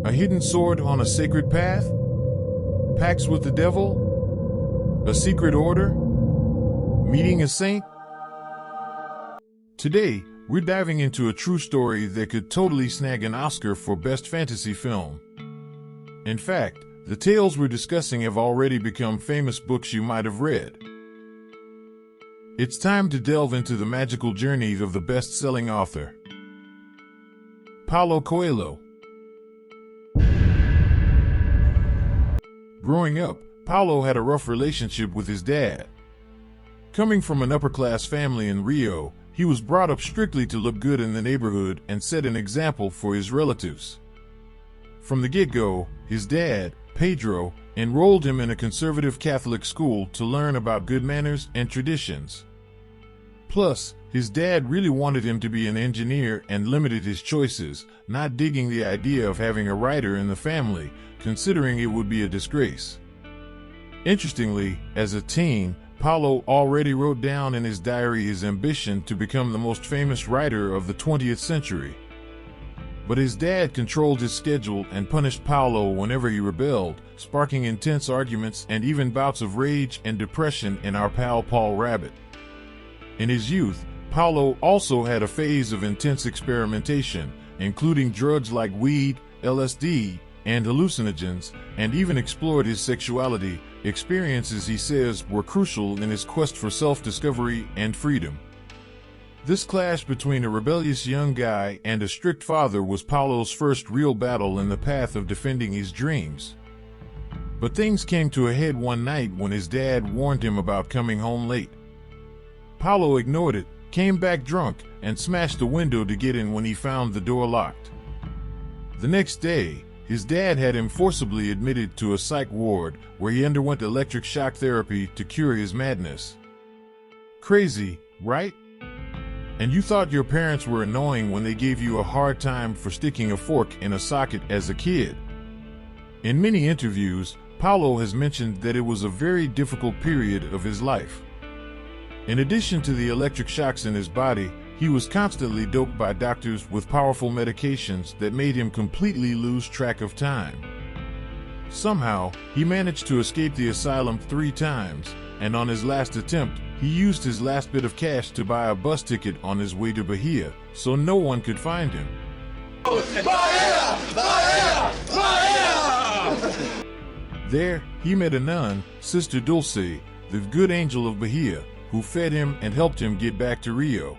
A hidden sword on a sacred path? Pacts with the devil? A secret order? Meeting a saint? Today, we're diving into a true story that could totally snag an Oscar for Best Fantasy Film. In fact, the tales we're discussing have already become famous books you might have read. It's time to delve into the magical journey of the best-selling author, Paulo Coelho. Growing up, Paulo had a rough relationship with his dad. Coming from an upper-class family in Rio, he was brought up strictly to look good in the neighborhood and set an example for his relatives. From the get-go, his dad, Pedro, enrolled him in a conservative Catholic school to learn about good manners and traditions. Plus, his dad really wanted him to be an engineer and limited his choices, not digging the idea of having a writer in the family, considering it would be a disgrace. Interestingly, as a teen, Paulo already wrote down in his diary his ambition to become the most famous writer of the 20th century. But his dad controlled his schedule and punished Paulo whenever he rebelled, sparking intense arguments and even bouts of rage and depression in our pal Paul Rabbit. In his youth, Paulo also had a phase of intense experimentation, including drugs like weed, LSD, and hallucinogens, and even explored his sexuality, experiences he says were crucial in his quest for self-discovery and freedom. This clash between a rebellious young guy and a strict father was Paulo's first real battle in the path of defending his dreams. But things came to a head one night when his dad warned him about coming home late. Paulo ignored it, came back drunk, and smashed the window to get in when he found the door locked. The next day, his dad had him forcibly admitted to a psych ward where he underwent electric shock therapy to cure his madness. Crazy, right? And you thought your parents were annoying when they gave you a hard time for sticking a fork in a socket as a kid. In many interviews, Paulo has mentioned that it was a very difficult period of his life. In addition to the electric shocks in his body, he was constantly doped by doctors with powerful medications that made him completely lose track of time. Somehow, he managed to escape the asylum 3 times, and on his last attempt, he used his last bit of cash to buy a bus ticket on his way to Bahia, so no one could find him. Bahia! Bahia! Bahia! There, he met a nun, Sister Dulce, the good angel of Bahia, who fed him and helped him get back to Rio.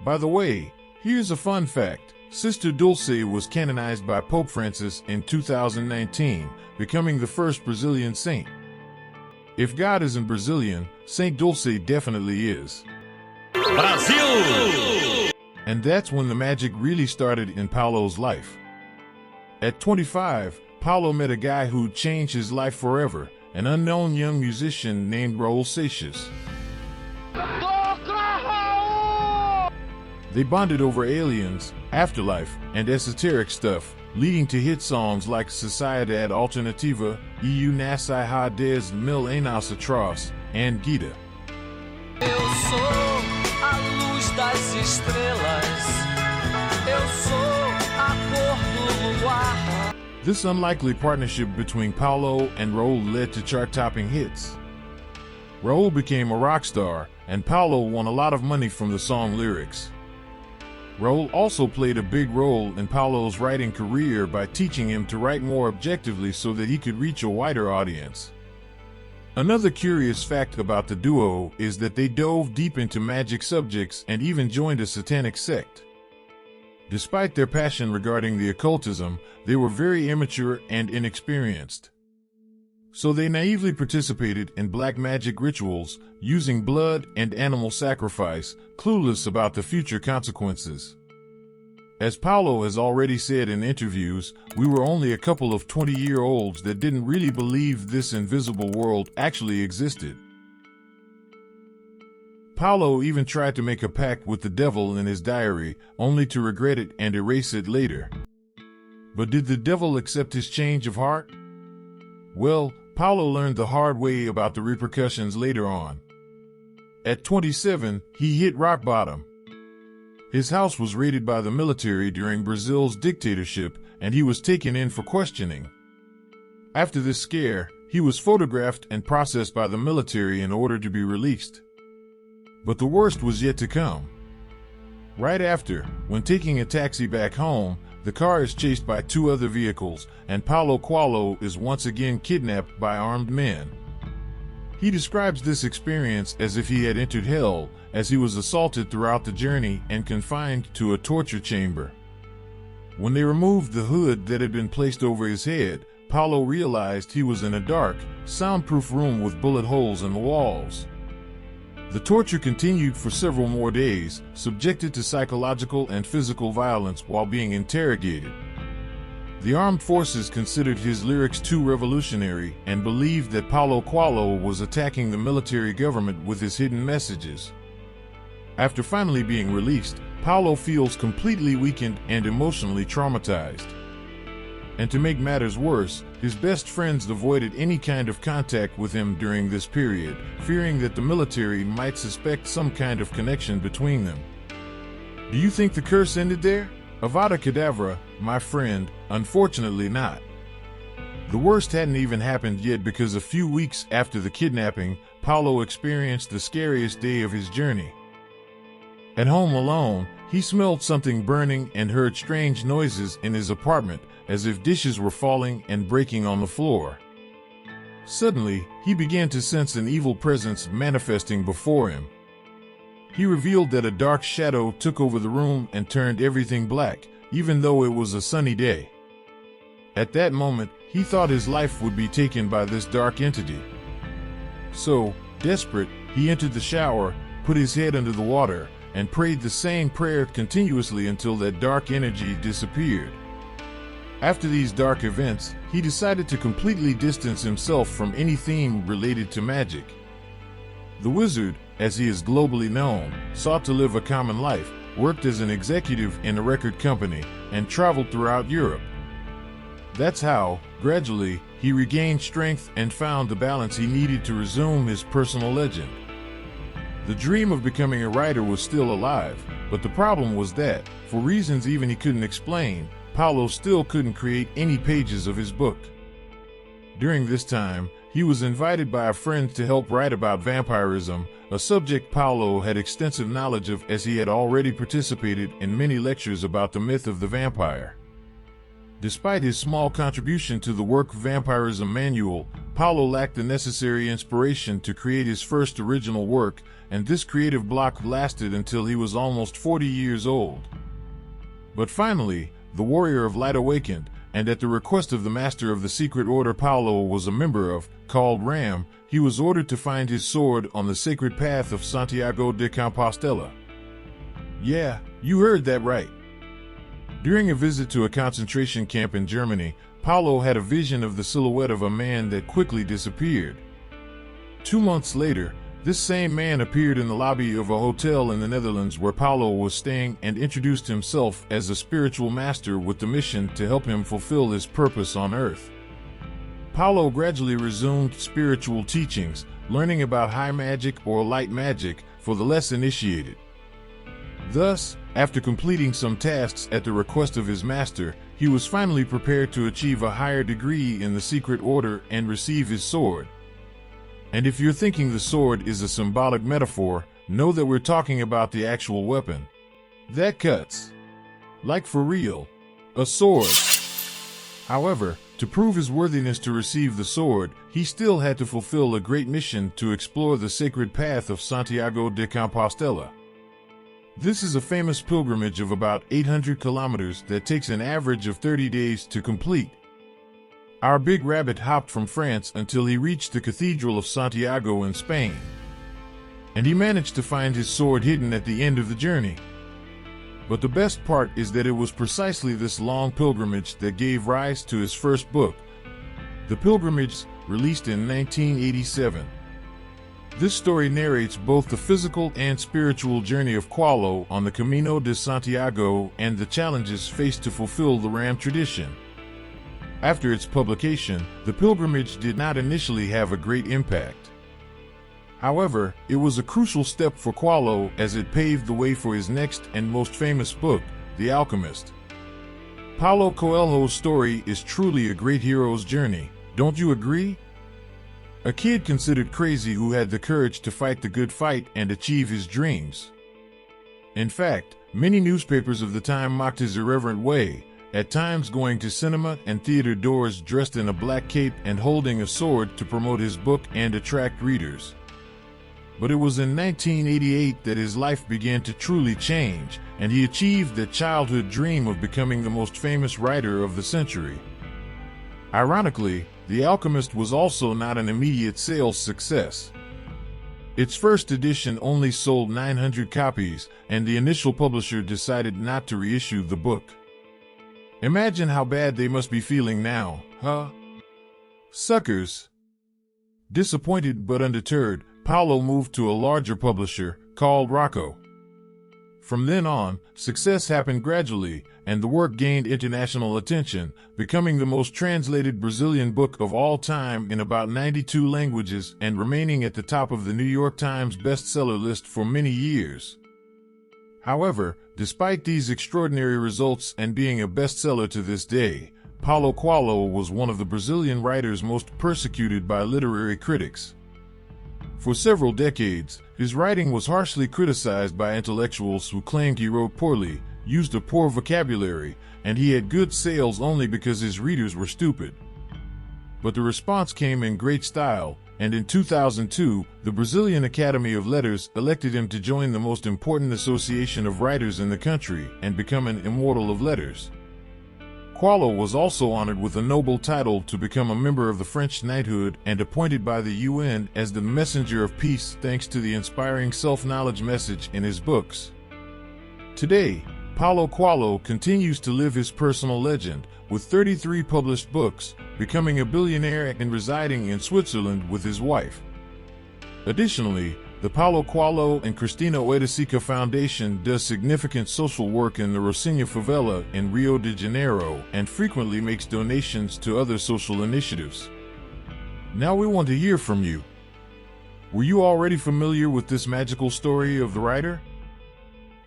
By the way, here's a fun fact. Sister Dulce was canonized by Pope Francis in 2019, becoming the first Brazilian saint. If God isn't Brazilian, Saint Dulce definitely is. Brazil! And that's when the magic really started in Paulo's life. At 25, Paulo met a guy who'd changed his life forever, an unknown young musician named Raul Seixas. They bonded over aliens, afterlife, and esoteric stuff, leading to hit songs like Sociedade Alternativa, Eu Nasci Há 10.000 Anos Atrás, and Gita. Eu sou a luz das estrelas. Eu sou a cor do luar. This unlikely partnership between Paulo and Raul led to chart-topping hits. Raul became a rock star, and Paulo won a lot of money from the song lyrics. Raul also played a big role in Paulo's writing career by teaching him to write more objectively so that he could reach a wider audience. Another curious fact about the duo is that they dove deep into magic subjects and even joined a satanic sect. Despite their passion regarding the occultism, they were very immature and inexperienced. So they naively participated in black magic rituals, using blood and animal sacrifice, clueless about the future consequences. As Paulo has already said in interviews, we were only a couple of 20-year-olds that didn't really believe this invisible world actually existed. Paulo even tried to make a pact with the devil in his diary, only to regret it and erase it later. But did the devil accept his change of heart? Well, Paulo learned the hard way about the repercussions later on. At 27, he hit rock bottom. His house was raided by the military during Brazil's dictatorship, and he was taken in for questioning. After this scare, he was photographed and processed by the military in order to be released. But the worst was yet to come. Right after, when taking a taxi back home, the car is chased by two other vehicles, and Paulo Coelho is once again kidnapped by armed men. He describes this experience as if he had entered hell, as he was assaulted throughout the journey and confined to a torture chamber. When they removed the hood that had been placed over his head, Paulo realized he was in a dark, soundproof room with bullet holes in the walls. The torture continued for several more days, subjected to psychological and physical violence while being interrogated. The armed forces considered his lyrics too revolutionary and believed that Paulo Coelho was attacking the military government with his hidden messages. After finally being released, Paulo feels completely weakened and emotionally traumatized. And to make matters worse, his best friends avoided any kind of contact with him during this period, fearing that the military might suspect some kind of connection between them. Do you think the curse ended there? Avada Kedavra, my friend, unfortunately not. The worst hadn't even happened yet, because a few weeks after the kidnapping, Paulo experienced the scariest day of his journey. At home alone, he smelled something burning and heard strange noises in his apartment, as if dishes were falling and breaking on the floor. Suddenly, he began to sense an evil presence manifesting before him. He revealed that a dark shadow took over the room and turned everything black, even though it was a sunny day. At that moment, he thought his life would be taken by this dark entity. So, desperate, he entered the shower, put his head under the water, and prayed the same prayer continuously until that dark energy disappeared. After these dark events, he decided to completely distance himself from any theme related to magic. The wizard, as he is globally known, sought to live a common life, worked as an executive in a record company, and traveled throughout Europe. That's how, gradually, he regained strength and found the balance he needed to resume his personal legend. The dream of becoming a writer was still alive, but the problem was that, for reasons even he couldn't explain, Paulo still couldn't create any pages of his book. During this time, he was invited by a friend to help write about vampirism, a subject Paulo had extensive knowledge of, as he had already participated in many lectures about the myth of the vampire. Despite his small contribution to the work Vampirism Manual, Paulo lacked the necessary inspiration to create his first original work, and this creative block lasted until he was almost 40 years old. But finally, the Warrior of Light awakened, and at the request of the master of the secret order Paulo was a member of, called Ram, he was ordered to find his sword on the sacred path of Santiago de Compostela. Yeah, you heard that right. During a visit to a concentration camp in Germany, Paulo had a vision of the silhouette of a man that quickly disappeared. 2 months later, this same man appeared in the lobby of a hotel in the Netherlands where Paulo was staying and introduced himself as a spiritual master with the mission to help him fulfill his purpose on earth. Paulo gradually resumed spiritual teachings, learning about high magic or light magic for the less initiated. Thus, after completing some tasks at the request of his master, he was finally prepared to achieve a higher degree in the secret order and receive his sword. And if you're thinking the sword is a symbolic metaphor, know that we're talking about the actual weapon. That cuts. Like for real. A sword. However, to prove his worthiness to receive the sword, he still had to fulfill a great mission to explore the sacred path of Santiago de Compostela. This is a famous pilgrimage of about 800 kilometers that takes an average of 30 days to complete. Our big rabbit hopped from France until he reached the Cathedral of Santiago in Spain. And he managed to find his sword hidden at the end of the journey. But the best part is that it was precisely this long pilgrimage that gave rise to his first book, The Pilgrimage, released in 1987. This story narrates both the physical and spiritual journey of Coelho on the Camino de Santiago and the challenges faced to fulfill the Ram tradition. After its publication, The Pilgrimage did not initially have a great impact. However, it was a crucial step for Coelho as it paved the way for his next and most famous book, The Alchemist. Paulo Coelho's story is truly a great hero's journey, don't you agree? A kid considered crazy who had the courage to fight the good fight and achieve his dreams. In fact, many newspapers of the time mocked his irreverent way, at times going to cinema and theater doors dressed in a black cape and holding a sword to promote his book and attract readers. But it was in 1988 that his life began to truly change, and he achieved that childhood dream of becoming the most famous writer of the century. Ironically, The Alchemist was also not an immediate sales success. Its first edition only sold 900 copies, and the initial publisher decided not to reissue the book. Imagine how bad they must be feeling now, huh? Suckers. Disappointed but undeterred, Paulo moved to a larger publisher, called Rocco. From then on, success happened gradually, and the work gained international attention, becoming the most translated Brazilian book of all time in about 92 languages and remaining at the top of the New York Times bestseller list for many years. However, despite these extraordinary results and being a bestseller to this day, Paulo Coelho was one of the Brazilian writers most persecuted by literary critics. For several decades, his writing was harshly criticized by intellectuals who claimed he wrote poorly, used a poor vocabulary, and he had good sales only because his readers were stupid. But the response came in great style, and in 2002, the Brazilian Academy of Letters elected him to join the most important association of writers in the country and become an Immortal of Letters. Coelho was also honored with a noble title to become a member of the French knighthood and appointed by the UN as the messenger of peace thanks to the inspiring self-knowledge message in his books. Today, Paulo Coelho continues to live his personal legend, with 33 published books, becoming a billionaire and residing in Switzerland with his wife. Additionally, the Paulo Coelho and Cristina Oiticica Foundation does significant social work in the Rocinha favela in Rio de Janeiro and frequently makes donations to other social initiatives. Now we want to hear from you. Were you already familiar with this magical story of the writer?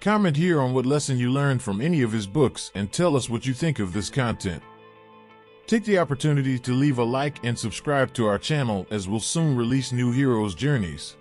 Comment here on what lesson you learned from any of his books and tell us what you think of this content. Take the opportunity to leave a like and subscribe to our channel as we'll soon release new heroes' journeys.